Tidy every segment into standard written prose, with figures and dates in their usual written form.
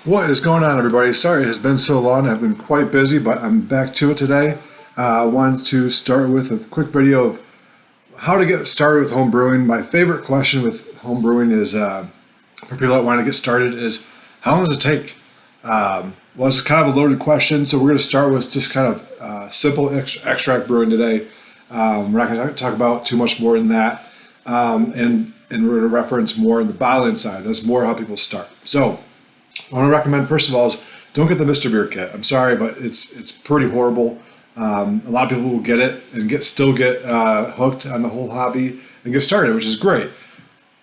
What is going on, everybody? Sorry it has been so long. I've been quite busy, but I'm back to it today. I wanted to start with a quick video of how to get started with home brewing. My favorite question with home brewing is, for people that want to get started, is how long does it take? Well, it's kind of a loaded question, so we're going to start with just kind of simple extract brewing today. We're not going to talk about too much more than that, and we're going to reference more on the bottling side. That's more how people start. So I want to recommend, first of all, is don't get the Mr. Beer kit. I'm sorry, but it's pretty horrible. A lot of people will get it and still get hooked on the whole hobby and get started, which is great.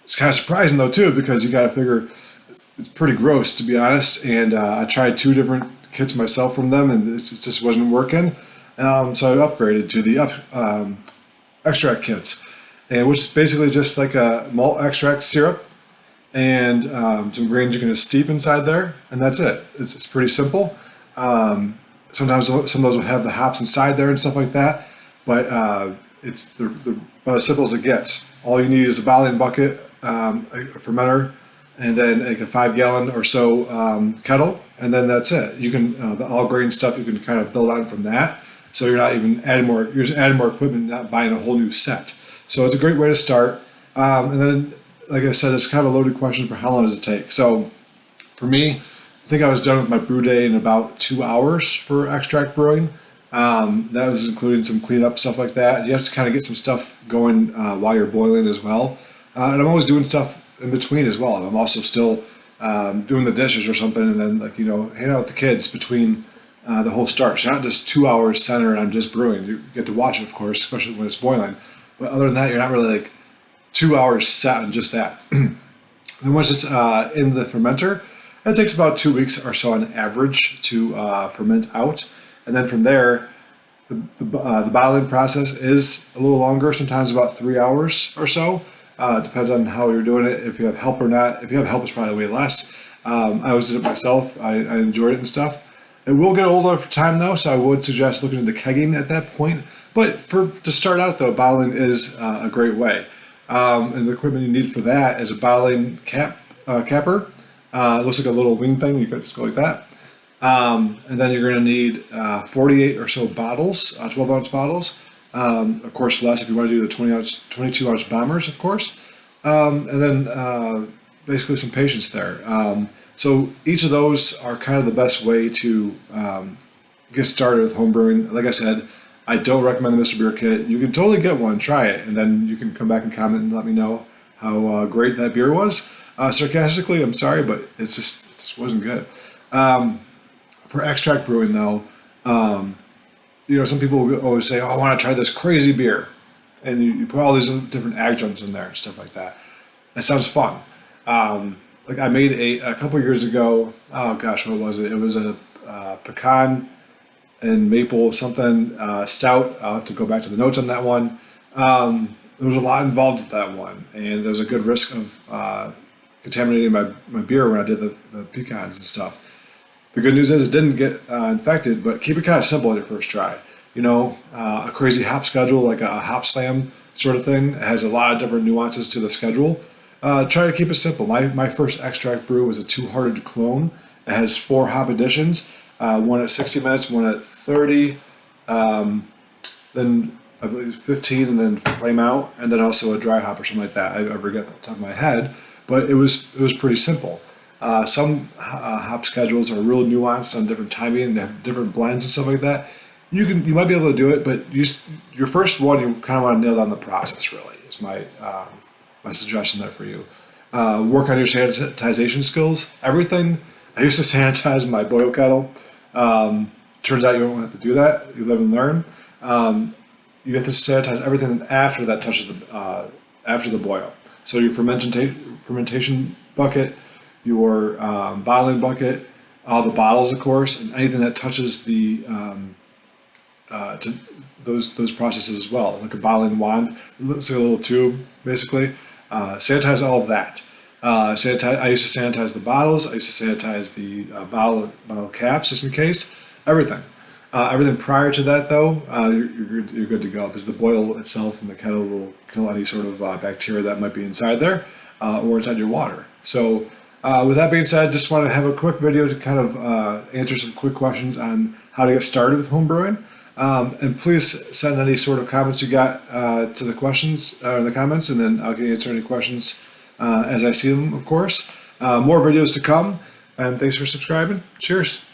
It's kind of surprising though too, because you got to figure it's pretty gross, to be honest. And I tried 2 different kits myself from them, and it just wasn't working. So I upgraded to the extract kits, and which is basically just like a malt extract syrup and some grains you can just steep inside there, and that's it. It's pretty simple. Sometimes some of those will have the hops inside there and stuff like that, but it's about as simple as it gets. All you need is a bottling bucket, a fermenter, and then like a 5-gallon or so kettle, and then that's it. You can the all grain stuff you can kind of build on from that. So you're not even adding more. You're just adding more equipment, not buying a whole new set. So it's a great way to start. And then, like I said, it's kind of a loaded question for how long does it take. So for me, I think I was done with my brew day in about 2 hours for extract brewing. That was including some cleanup, stuff like that. You have to kind of get some stuff going while you're boiling as well. And I'm always doing stuff in between as well. I'm also still doing the dishes or something, and then hanging out with the kids between the whole start. So not just 2 hours centered on just brewing. You get to watch it, of course, especially when it's boiling. But other than that, you're not really like 2 hours set on just that. And once it's in the fermenter, it takes about 2 weeks or so on average to ferment out. And then from there, the bottling process is a little longer, sometimes about 3 hours or so. It depends on how you're doing it, if you have help or not. If you have help, it's probably way less. I always did it myself. I enjoyed it and stuff. It will get older for time though, so I would suggest looking into kegging at that point. But to start out though, bottling is a great way. And the equipment you need for that is a bottling capper. It looks like a little wing thing. You could just go like that. And then you're going to need 48 or so bottles, 12-ounce bottles. Of course, less if you want to do the 22-ounce bombers, of course. And then basically some patience there. So each of those are kind of the best way to get started with home brewing. Like I said, I don't recommend the Mr. Beer kit. You can totally get one, try it, and then you can come back and comment and let me know how great that beer was. Sarcastically, I'm sorry, but it just wasn't good. For extract brewing, though, some people will always say, "Oh, I want to try this crazy beer," and you put all these different adjuncts in there and stuff like that. That sounds fun. Like I made a couple years ago. Oh gosh, what was it? It was a pecan and maple something stout. I'll have to go back to the notes on that one. There was a lot involved with that one, and there was a good risk of contaminating my beer when I did the pecans and stuff. The good news is it didn't get infected, but keep it kind of simple at your first try. A crazy hop schedule, like a hop slam sort of thing. It has a lot of different nuances to the schedule. Try to keep it simple. My first extract brew was a two-hearted clone. It has 4 hop additions, one at 60 minutes, one at 30, then I believe 15, and then flame out, and then also a dry hop or something like that. I forget off the top of my head, but it was pretty simple. Some hop schedules are real nuanced on different timing and have different blends and stuff like that. You might be able to do it, but your first one, you kind of want to nail down the process. Really, is my suggestion there for you. Work on your sanitization skills. Everything. I used to sanitize my boil kettle. Turns out you don't have to do that. You live and learn. You have to sanitize everything after that touches after the boil. So your fermentation bucket, your bottling bucket, all the bottles, of course, and anything that touches the to those processes as well, like a bottling wand. It looks like a little tube, basically. Sanitize all of that. I used to sanitize the bottles. I used to sanitize the bottle caps, just in case. Everything. Everything prior to that, though, you're good to go, because the boil itself in the kettle will kill any sort of bacteria that might be inside there or inside your water. So With that being said, just want to have a quick video to kind of answer some quick questions on how to get started with homebrewing. And please send any sort of comments you got to the questions or in the comments, and then I can answer any questions as I see them, of course. More videos to come, and thanks for subscribing. Cheers.